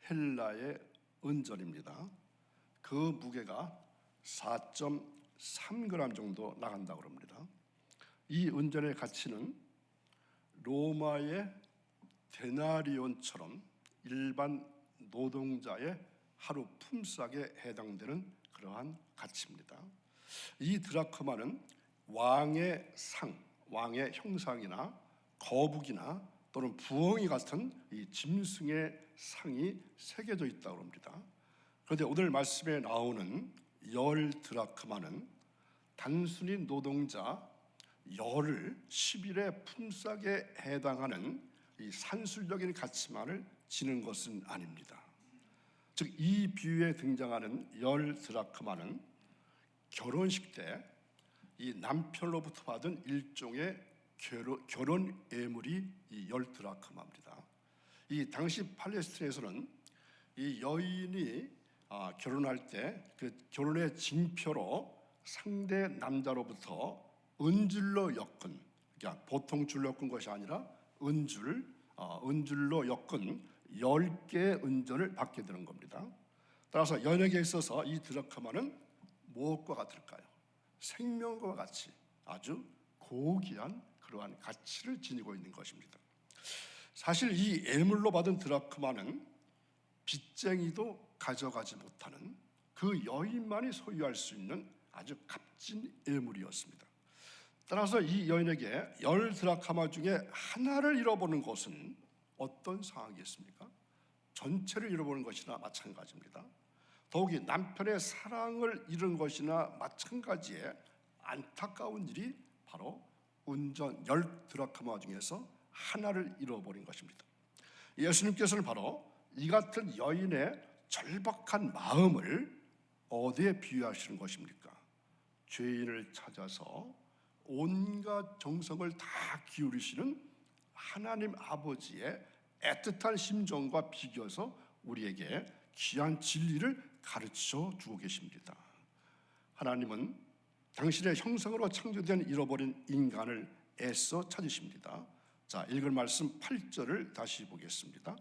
헬라의 은전입니다. 그 무게가 4.3g 정도 나간다고 합니다. 이 은전의 가치는 로마의 데나리온처럼 일반 노동자의 하루 품삯에 해당되는 그러한 가치입니다. 이 드라크마는 왕의 상, 왕의 형상이나 거북이나 또는 부엉이 같은 이 짐승의 상이 새겨져 있다고 합니다. 그런데 오늘 말씀에 나오는 열 드라크마는 단순히 노동자 열을 10일의 품삯에 해당하는 이 산술적인 가치만을 지는 것은 아닙니다. 즉, 이 비유에 등장하는 열 드라크마는 결혼식 때 이 남편으로부터 받은 일종의 결혼 예물이 이 열 드라크마입니다. 이 당시 팔레스타인에서는 이 여인이 결혼할 때 그 결혼의 징표로 상대 남자로부터 은줄로 엮은, 그러니까 보통 줄로 엮은 것이 아니라 은줄로 엮은 10개의 은전을 받게 되는 겁니다. 따라서 연예계에 있어서 이 드라크마는 무엇과 같을까요? 생명과 같이 아주 고귀한 그러한 가치를 지니고 있는 것입니다. 사실 이 예물로 받은 드라크마는 빚쟁이도 가져가지 못하는 그 여인만이 소유할 수 있는 아주 값진 예물이었습니다. 따라서 이 여인에게 열 드라크마 중에 하나를 잃어버리는 것은 어떤 상황이겠습니까? 전체를 잃어버리는 것이나 마찬가지입니다. 더욱이 남편의 사랑을 잃은 것이나 마찬가지의 안타까운 일이 바로 은전 열 드라크마 중에서 하나를 잃어버린 것입니다. 예수님께서는 바로 이 같은 여인의 절박한 마음을 어디에 비유하시는 것입니까? 죄인을 찾아서 온갖 정성을 다 기울이시는 하나님 아버지의 애틋한 심정과 비교해서 우리에게 귀한 진리를 가르쳐 주고 계십니다. 하나님은 당신의 형상으로 창조된 잃어버린 인간을 애써 찾으십니다. 자, 읽을 말씀 8절을 다시 보겠습니다.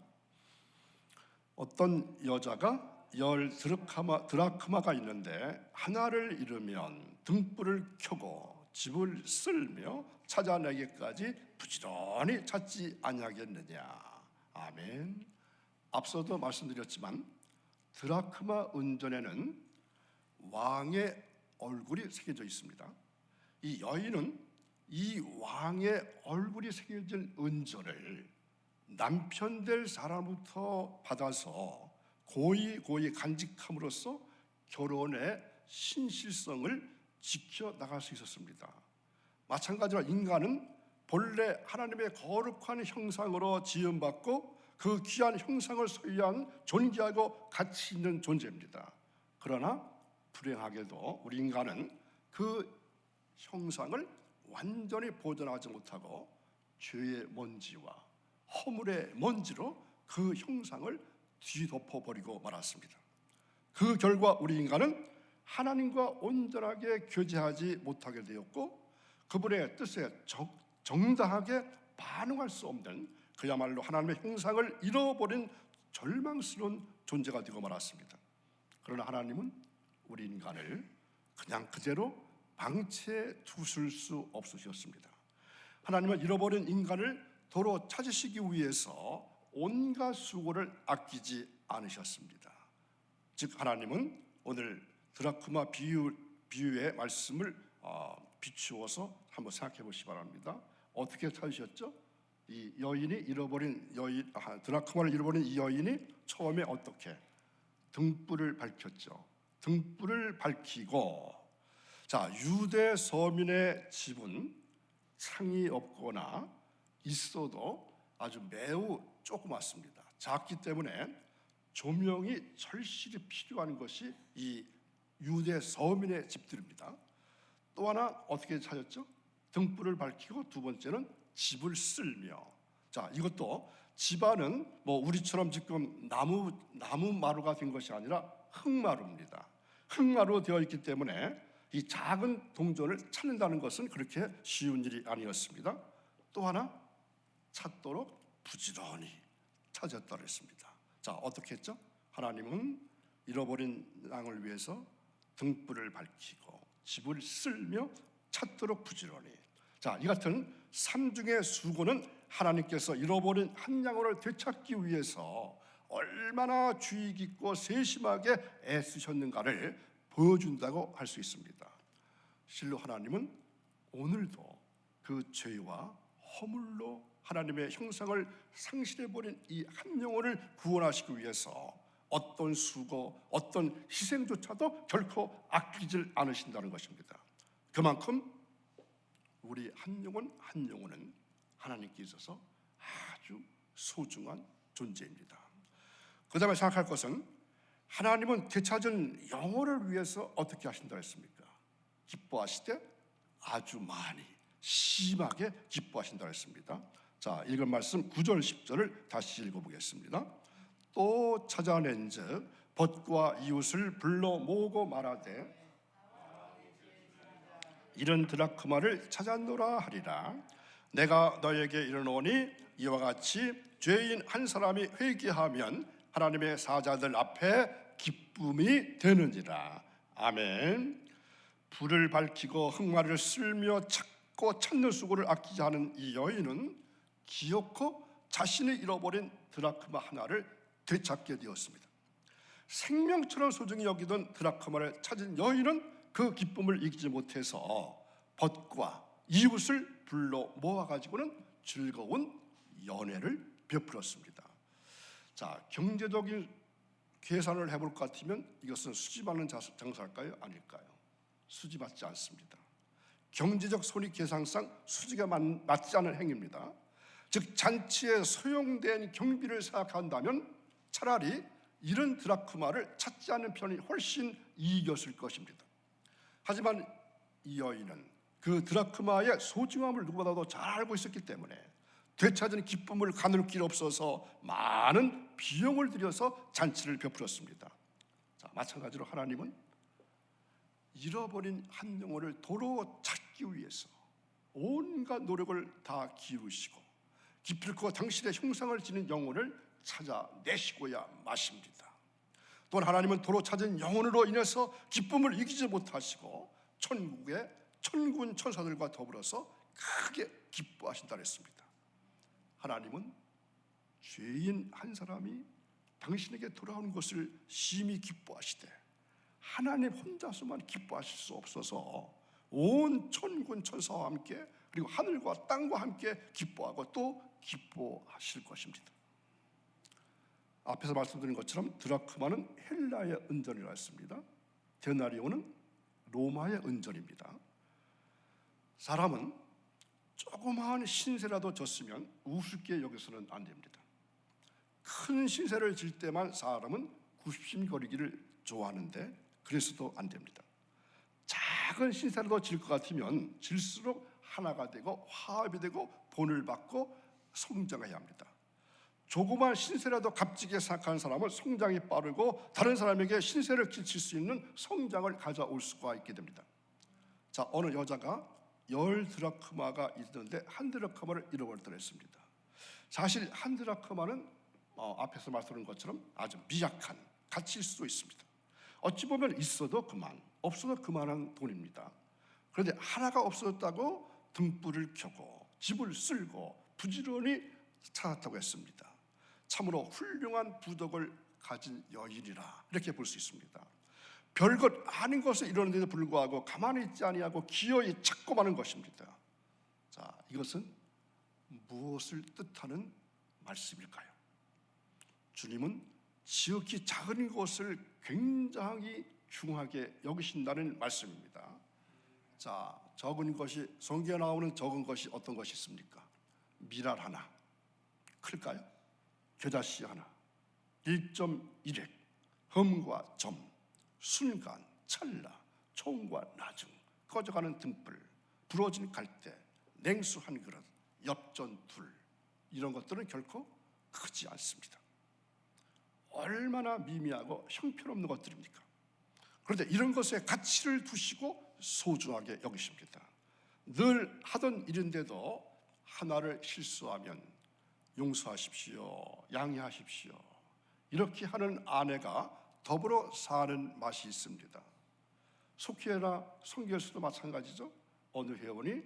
어떤 여자가 열 드라크마가 있는데 하나를 잃으면 등불을 켜고 집을 쓸며 찾아내기까지 부지런히 찾지 아니하겠느냐. 아멘. 앞서도 말씀드렸지만 드라크마 은전에는 왕의 얼굴이 새겨져 있습니다. 이 여인은 이 왕의 얼굴이 새겨진 은전을 남편 될 사람부터 받아서 고이 간직함으로써 결혼의 신실성을 지켜나갈 수 있었습니다. 마찬가지로 인간은 본래 하나님의 거룩한 형상으로 지음받고 그 귀한 형상을 소유한 존귀하고 가치 있는 존재입니다. 그러나 불행하게도 우리 인간은 그 형상을 완전히 보존하지 못하고 죄의 먼지와 허물의 먼지로 그 형상을 뒤덮어버리고 말았습니다. 그 결과 우리 인간은 하나님과 온전하게 교제하지 못하게 되었고 그분의 뜻에 정당하게 반응할 수 없는 그야말로 하나님의 형상을 잃어버린 절망스러운 존재가 되고 말았습니다. 그러나 하나님은 우리 인간을 그냥 그대로 방치해 두실 수 없으셨습니다. 하나님은 잃어버린 인간을 도로 찾으시기 위해서 온갖 수고를 아끼지 않으셨습니다. 즉 하나님은 오늘 드라크마 비유의 말씀을 비추어서 한번 생각해 보시기 바랍니다. 어떻게 찾으셨죠? 이 여인이 잃어버린 드라크마를 잃어버린 이 여인이 처음에 어떻게 등불을 밝혔죠. 등불을 밝히고, 자, 유대 서민의 집은 창이 없거나 있어도 아주 매우 조그맣습니다. 작기 때문에 조명이 절실히 필요한 것이 이 유대 서민의 집들입니다. 또 하나 어떻게 찾았죠? 등불을 밝히고 두 번째는 집을 쓸며. 자, 이것도 집안은 뭐 우리처럼 지금 나무 마루가 된 것이 아니라 흙마루입니다. 흙마루로 되어 있기 때문에 이 작은 동전을 찾는다는 것은 그렇게 쉬운 일이 아니었습니다. 또 하나 찾도록 부지런히 찾았다고 했습니다. 자, 어떻게 했죠? 하나님은 잃어버린 양을 위해서 등불을 밝히고 집을 쓸며 찾도록 부지런히. 자, 이 같은 삼중의 수고는 하나님께서 잃어버린 한 영혼을 되찾기 위해서 얼마나 주의 깊고 세심하게 애쓰셨는가를 보여준다고 할 수 있습니다. 실로 하나님은 오늘도 그 죄와 허물로 하나님의 형상을 상실해버린 이 한 영혼을 구원하시기 위해서 어떤 수고, 어떤 희생조차도 결코 아끼질 않으신다는 것입니다. 그만큼 우리 한 영혼 한 영혼은 하나님께 있어서 아주 소중한 존재입니다. 그 다음에 생각할 것은 하나님은 되찾은 영혼을 위해서 어떻게 하신다 했습니까? 기뻐하시되 아주 많이 심하게 기뻐하신다 했습니다. 자, 읽은 말씀 9절 10절을 다시 읽어보겠습니다. 또 찾아낸즉 벗과 이웃을 불러 모으고 말하되 이런 드라크마를 찾았노라 하리라. 내가 너에게 이르노니 이와 같이 죄인 한 사람이 회개하면 하나님의 사자들 앞에 기쁨이 되느니라. 아멘. 불을 밝히고 흑마를 쓸며 찾고 찾는 수고를 아끼지 않은 이 여인은 기어코 자신이 잃어버린 드라크마 하나를 되찾게 되었습니다. 생명처럼 소중히 여기던 드라크마를 찾은 여인은 그 기쁨을 이기지 못해서 벗과 이웃을 불러 모아가지고는 즐거운 연회를 베풀었습니다. 자, 경제적인 계산을 해볼 것 같으면 이것은 수지받는 장사일까요? 아닐까요? 수지받지 않습니다. 경제적 손익계산상 수지가 맞지 않은 행위입니다. 즉 잔치에 소용된 경비를 생각한다면 차라리 이런 드라크마를 찾지 않는 편이 훨씬 이익이었을 것입니다. 하지만 이 여인은 그 드라크마의 소중함을 누구보다도 잘 알고 있었기 때문에 되찾은 기쁨을 가눌 길 없어서 많은 비용을 들여서 잔치를 베풀었습니다. 자, 마찬가지로 하나님은 잃어버린 한 영혼을 도로 찾기 위해서 온갖 노력을 다 기울이시고 기필코 당신의 형상을 지닌 영혼을 찾아내시고야 마십니다. 또한 하나님은 도로 찾은 영혼으로 인해서 기쁨을 이기지 못하시고 천국의 천군 천사들과 더불어서 크게 기뻐하신다 했습니다. 하나님은 죄인 한 사람이 당신에게 돌아오는 것을 심히 기뻐하시되 하나님 혼자서만 기뻐하실 수 없어서 온 천군 천사와 함께 그리고 하늘과 땅과 함께 기뻐하고 또 기뻐하실 것입니다. 앞에서 말씀드린 것처럼 드라크마는 헬라의 은전이라 했습니다. 데나리온은 로마의 은전입니다. 사람은 조그마한 신세라도 졌으면 우습게 여겨서는 안 됩니다. 큰 신세를 질 때만 사람은 굽신거리기를 좋아하는데 그래서도 안 됩니다. 작은 신세라도 질 것 같으면 질수록 하나가 되고 화합이 되고 본을 받고 성장해야 합니다. 조그만 신세라도 값지게 생각하는 사람은 성장이 빠르고 다른 사람에게 신세를 끼칠 수 있는 성장을 가져올 수가 있게 됩니다. 자, 어느 여자가 10드라크마가 있는데 한 드라크마를 잃어버렸다고 했습니다. 사실 한 드라크마는 앞에서 말씀드린 것처럼 아주 미약한 가치일 수도 있습니다. 어찌 보면 있어도 그만, 없어도 그만한 돈입니다. 그런데 하나가 없어졌다고 등불을 켜고 집을 쓸고 부지런히 찾았다고 했습니다. 참으로 훌륭한 부덕을 가진 여인이라 이렇게 볼 수 있습니다. 별것 아닌 것을 이루는데도 불구하고 가만히 있지 아니하고 기어이 찾고 마는 것입니다. 자, 이것은 무엇을 뜻하는 말씀일까요? 주님은 지극히 작은 것을 굉장히 중하게 여기신다는 말씀입니다. 자, 적은 것이 성경에 나오는 적은 것이 어떤 것이 있습니까? 미랄 하나 클까요? 겨자씨 하나 1.1획 흠과 점 순간 찰나 총과 나중 꺼져가는 등불 부러진 갈대 냉수 한 그릇 엽전 둘 이런 것들은 결코 크지 않습니다. 얼마나 미미하고 형편없는 것들입니까? 그런데 이런 것에 가치를 두시고 소중하게 여기십니다. 늘 하던 일인데도 하나를 실수하면 용서하십시오, 양해하십시오 이렇게 하는 아내가 더불어 사는 맛이 있습니다. 속회나 성교에서도 마찬가지죠. 어느 회원이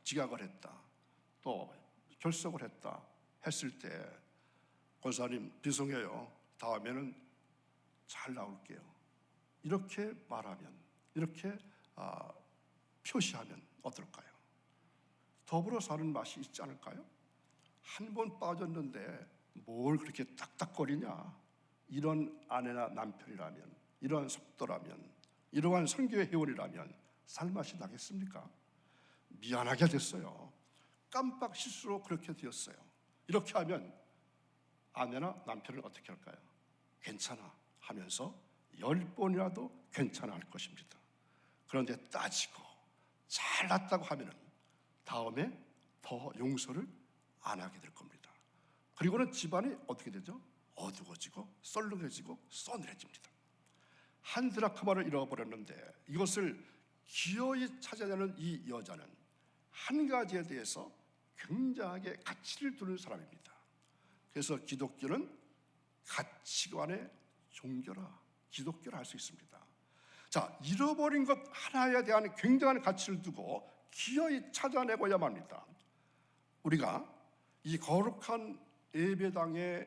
지각을 했다, 또 결석을 했다 했을 때 권사님 죄송해요, 다음에는 잘 나올게요, 이렇게 말하면, 이렇게 표시하면 어떨까요? 더불어 사는 맛이 있지 않을까요? 한 번 빠졌는데 뭘 그렇게 딱딱거리냐, 이런 아내나 남편이라면, 이러한 속도라면, 이러한 선교의 회원이라면 살맛이 나겠습니까? 미안하게 됐어요, 깜빡 실수로 그렇게 되었어요, 이렇게 하면 아내나 남편은 어떻게 할까요? 괜찮아 하면서 10번이라도 괜찮아 할 것입니다. 그런데 따지고 잘났다고 하면은 다음에 더 용서를 안 하게 될 겁니다. 그리고는 집안이 어떻게 되죠? 어두워지고 썰렁해지고 서늘해집니다. 한 드라크마를 잃어버렸는데 이것을 기어이 찾아내는 이 여자는 한 가지에 대해서 굉장하게 가치를 두는 사람입니다. 그래서 기독교는 가치관의 종교라, 기독교라 할 수 있습니다. 자, 잃어버린 것 하나에 대한 굉장한 가치를 두고 기어이 찾아내고야 합니다. 우리가 이 거룩한 예배당에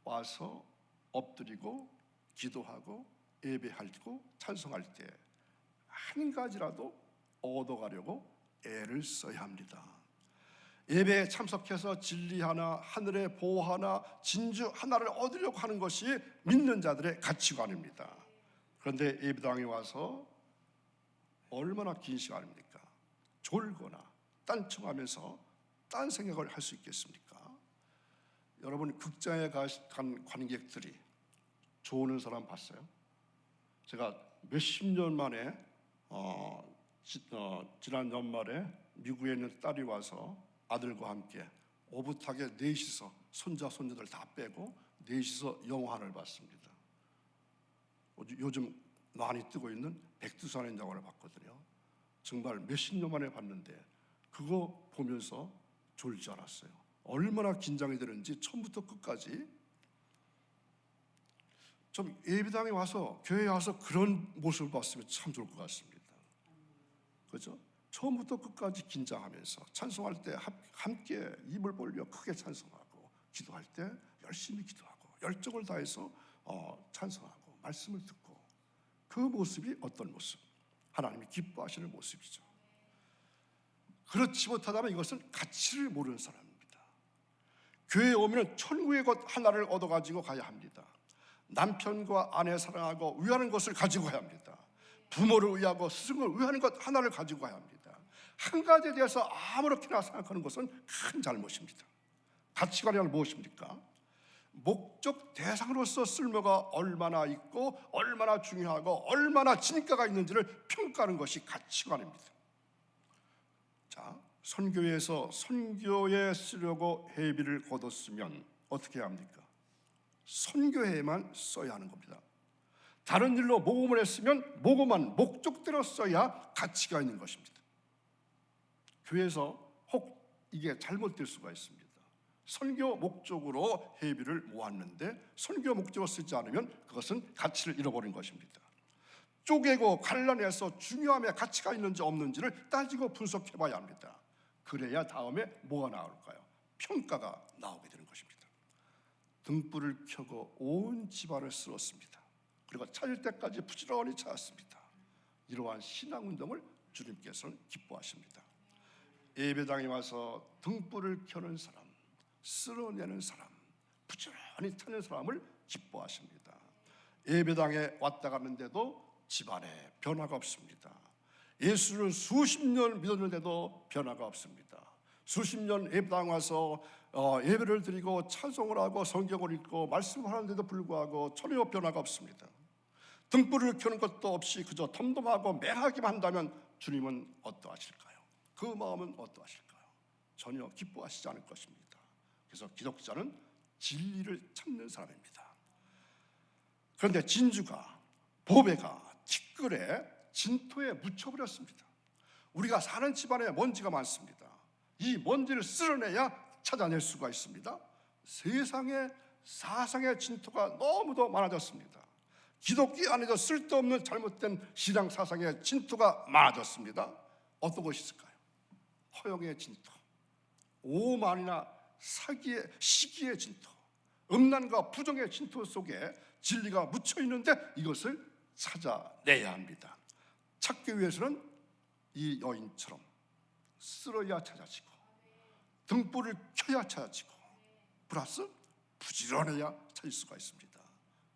와서 엎드리고 기도하고 예배하고 찬송할 때 한 가지라도 얻어가려고 애를 써야 합니다. 예배에 참석해서 진리 하나, 하늘의 보호 하나, 진주 하나를 얻으려고 하는 것이 믿는 자들의 가치관입니다. 그런데 예배당에 와서 얼마나 긴 시간입니까? 졸거나 딴청하면서 딴 생각을 할 수 있겠습니까? 여러분, 극장에 간 관객들이 조는 사람 봤어요? 제가 몇십 년 만에 지난 연말에 미국에 있는 딸이 와서 아들과 함께 오붓하게 넷이서 손자 손녀들 다 빼고 넷이서 영화를 봤습니다. 요즘 많이 뜨고 있는 백두산의 영화를 봤거든요. 정말 몇십 년 만에 봤는데 그거 보면서 졸 줄 알았어요. 얼마나 긴장이 되는지 처음부터 끝까지. 좀 예배당에 와서, 교회에 와서 그런 모습을 봤으면 참 좋을 것 같습니다. 그렇죠? 처음부터 끝까지 긴장하면서 찬송할 때 함께 입을 벌려 크게 찬송하고, 기도할 때 열심히 기도하고 열정을 다해서 찬송하고 말씀을 듣고, 그 모습이 어떤 모습? 하나님이 기뻐하시는 모습이죠. 그렇지 못하다면 이것은 가치를 모르는 사람입니다. 교회에 오면 천국의 것 하나를 얻어가지고 가야 합니다. 남편과 아내 사랑하고 위하는 것을 가지고 가야 합니다. 부모를 위하고 스승을 위하는 것 하나를 가지고 가야 합니다. 한 가지에 대해서 아무렇게나 생각하는 것은 큰 잘못입니다. 가치관이란 무엇입니까? 목적 대상으로서 쓸모가 얼마나 있고 얼마나 중요하고 얼마나 진가가 있는지를 평가하는 것이 가치관입니다. 자, 선교회에서 선교에 쓰려고 회비를 거뒀으면 어떻게 해야 합니까? 선교회에만 써야 하는 겁니다. 다른 일로 모금을 했으면 모금한 목적대로 써야 가치가 있는 것입니다. 교회에서 혹 이게 잘못될 수가 있습니다. 선교 목적으로 회비를 모았는데 선교 목적으로 쓰지 않으면 그것은 가치를 잃어버린 것입니다. 쪼개고 갈라내서 중요함에 가치가 있는지 없는지를 따지고 분석해 봐야 합니다. 그래야 다음에 뭐가 나올까요? 평가가 나오게 되는 것입니다. 등불을 켜고 온 집안을 쓸었습니다. 그리고 찾을 때까지 부지런히 찾았습니다. 이러한 신앙운동을 주님께서는 기뻐하십니다. 예배당에 와서 등불을 켜는 사람, 쓸어내는 사람, 부지런히 찾는 사람을 기뻐하십니다. 예배당에 왔다 갔는데도 집안에 변화가 없습니다. 예수를 수십 년 믿었는데도 변화가 없습니다. 수십 년 예배당 와서 예배를 드리고 찬송을 하고 성경을 읽고 말씀을 하는데도 불구하고 전혀 변화가 없습니다. 등불을 켜는 것도 없이 그저 덤덤하고 맹하기만 한다면 주님은 어떠하실까요? 그 마음은 어떠하실까요? 전혀 기뻐하시지 않을 것입니다. 그래서 기독자는 진리를 찾는 사람입니다. 그런데 진주가, 보배가 티끌에 진토에 묻혀버렸습니다. 우리가 사는 집안에 먼지가 많습니다. 이 먼지를 쓸어내야 찾아낼 수가 있습니다. 세상에 사상의 진토가 너무도 많아졌습니다. 기독교 안에도 쓸데없는 잘못된 신앙 사상의 진토가 많아졌습니다. 어떤 것이 있을까요? 허영의 진토, 오만이나 사기의 시기의 진토, 음란과 부정의 진토 속에 진리가 묻혀 있는데 이것을 찾아내야 합니다. 찾기 위해서는 이 여인처럼 쓸어야 찾아지고 등불을 켜야 찾아지고 플러스 부지런해야 찾을 수가 있습니다.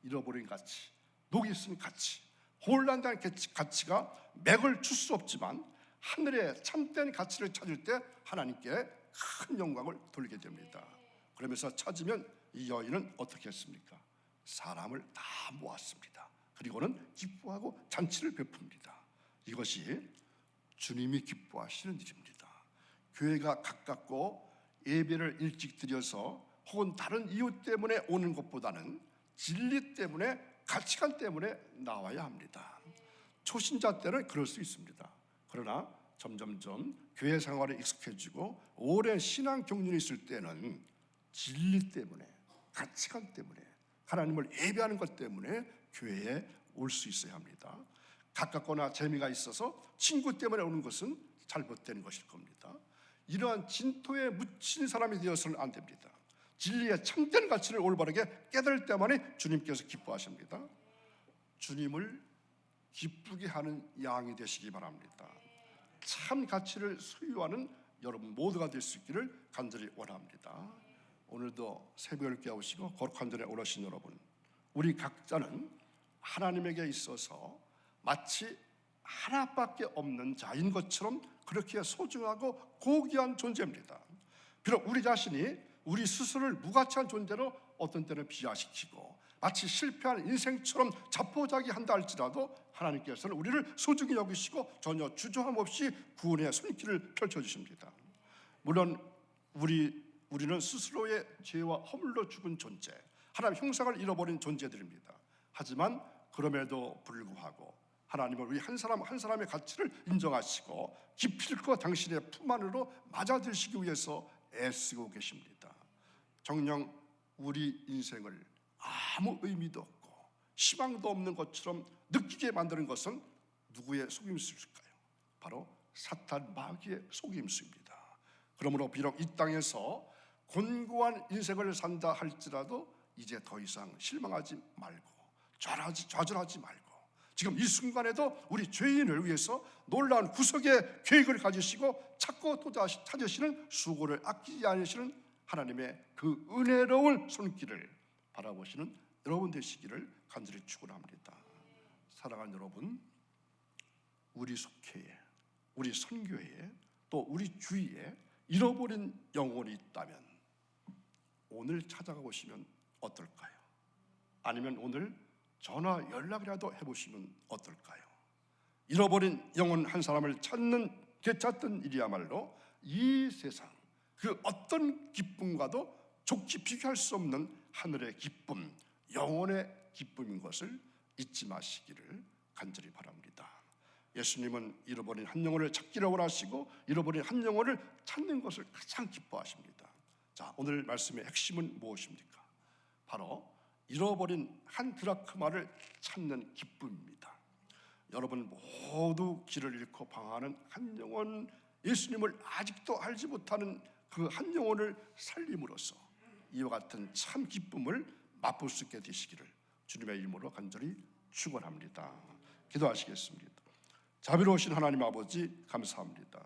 잃어버린 가치, 녹이 쓴 가치, 혼란된 가치가 맥을 출 수 없지만 하늘의 참된 가치를 찾을 때 하나님께 큰 영광을 돌리게 됩니다. 그러면서 찾으면 이 여인은 어떻게 했습니까? 사람을 다 모았습니다. 그리고는 기뻐하고 잔치를 베풉니다. 이것이 주님이 기뻐하시는 일입니다. 교회가 가깝고 예배를 일찍 드려서 혹은 다른 이유 때문에 오는 것보다는 진리 때문에, 가치관 때문에 나와야 합니다. 초신자 때는 그럴 수 있습니다. 그러나 점점점 교회 생활에 익숙해지고 오랜 신앙 경륜이 있을 때는 진리 때문에, 가치관 때문에, 하나님을 예배하는 것 때문에 교회에 올 수 있어야 합니다. 가깝거나 재미가 있어서 친구 때문에 오는 것은 잘못된 것일 겁니다. 이러한 진토에 묻힌 사람이 되어서는 안 됩니다. 진리의 참된 가치를 올바르게 깨달을 때만이 주님께서 기뻐하십니다. 주님을 기쁘게 하는 양이 되시기 바랍니다. 참 가치를 소유하는 여러분 모두가 될 수 있기를 간절히 원합니다. 오늘도 새벽을 깨우시고 거룩한 전에 오르신 여러분, 우리 각자는 하나님에게 있어서 마치 하나밖에 없는 자인 것처럼 그렇게 소중하고 고귀한 존재입니다. 비록 우리 자신이 우리 스스로를 무가치한 존재로 어떤 때는 비하시키고 마치 실패한 인생처럼 자포자기한다 할지라도 하나님께서는 우리를 소중히 여기시고 전혀 주저함 없이 구원의 손길을 펼쳐주십니다. 물론 우리는 스스로의 죄와 허물로 죽은 존재, 하나님의 형상을 잃어버린 존재들입니다. 하지만 그럼에도 불구하고 하나님은 우리 한 사람 한 사람의 가치를 인정하시고 기필코 당신의 품 안으로 맞아들이시기 위해서 애쓰고 계십니다. 정녕 우리 인생을 아무 의미도 없고 희망도 없는 것처럼 느끼게 만드는 것은 누구의 속임수일까요? 바로 사탄 마귀의 속임수입니다. 그러므로 비록 이 땅에서 곤고한 인생을 산다 할지라도 이제 더 이상 실망하지 말고 좌절하지 말고 지금 이 순간에도 우리 죄인을 위해서 놀라운 구속의 계획을 가지시고 찾고 또 다시 찾으시는 수고를 아끼지 않으시는 하나님의 그 은혜로운 손길을 바라보시는 여러분 되시기를 간절히 축원합니다. 사랑하는 여러분, 우리 속회에, 우리 선교회에, 또 우리 주위에 잃어버린 영혼이 있다면 오늘 찾아가보시면 어떨까요? 아니면 오늘 전화 연락이라도 해보시면 어떨까요? 잃어버린 영혼 한 사람을 되찾던 일이야말로 이 세상 그 어떤 기쁨과도 좋게 비교할 수 없는 하늘의 기쁨, 영혼의 기쁨인 것을 잊지 마시기를 간절히 바랍니다. 예수님은 잃어버린 한 영혼을 찾기를 원하시고 잃어버린 한 영혼을 찾는 것을 가장 기뻐하십니다. 자, 오늘 말씀의 핵심은 무엇입니까? 바로 잃어버린 한 드라크마를 찾는 기쁨입니다. 여러분 모두 길을 잃고 방황하는 한 영혼, 예수님을 아직도 알지 못하는 그 한 영혼을 살림으로써 이와 같은 참 기쁨을 맛볼 수 있게 되시기를 주님의 이름으로 간절히 축원합니다. 기도하시겠습니다. 자비로우신 하나님 아버지 감사합니다.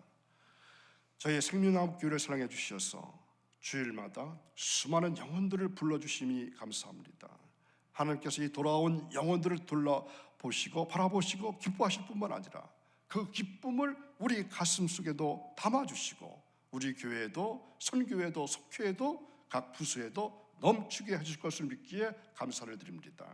저희 생명나무교회를 사랑해 주셔서 주일마다 수많은 영혼들을 불러주심이 감사합니다. 하나님께서 이 돌아온 영혼들을 둘러보시고 바라보시고 기뻐하실 뿐만 아니라 그 기쁨을 우리 가슴 속에도 담아주시고 우리 교회에도 선교회에도 속회에도 각 부서에도 넘치게 해주실 것을 믿기에 감사를 드립니다.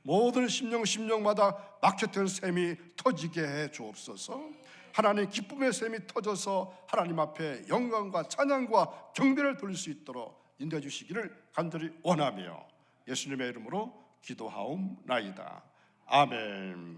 모든 심령마다 막혔던 샘이 터지게 해 주옵소서. 하나님 기쁨의 샘이 터져서 하나님 앞에 영광과 찬양과 경배를 돌릴 수 있도록 인도해 주시기를 간절히 원하며 예수님의 이름으로 기도하옵나이다. 아멘.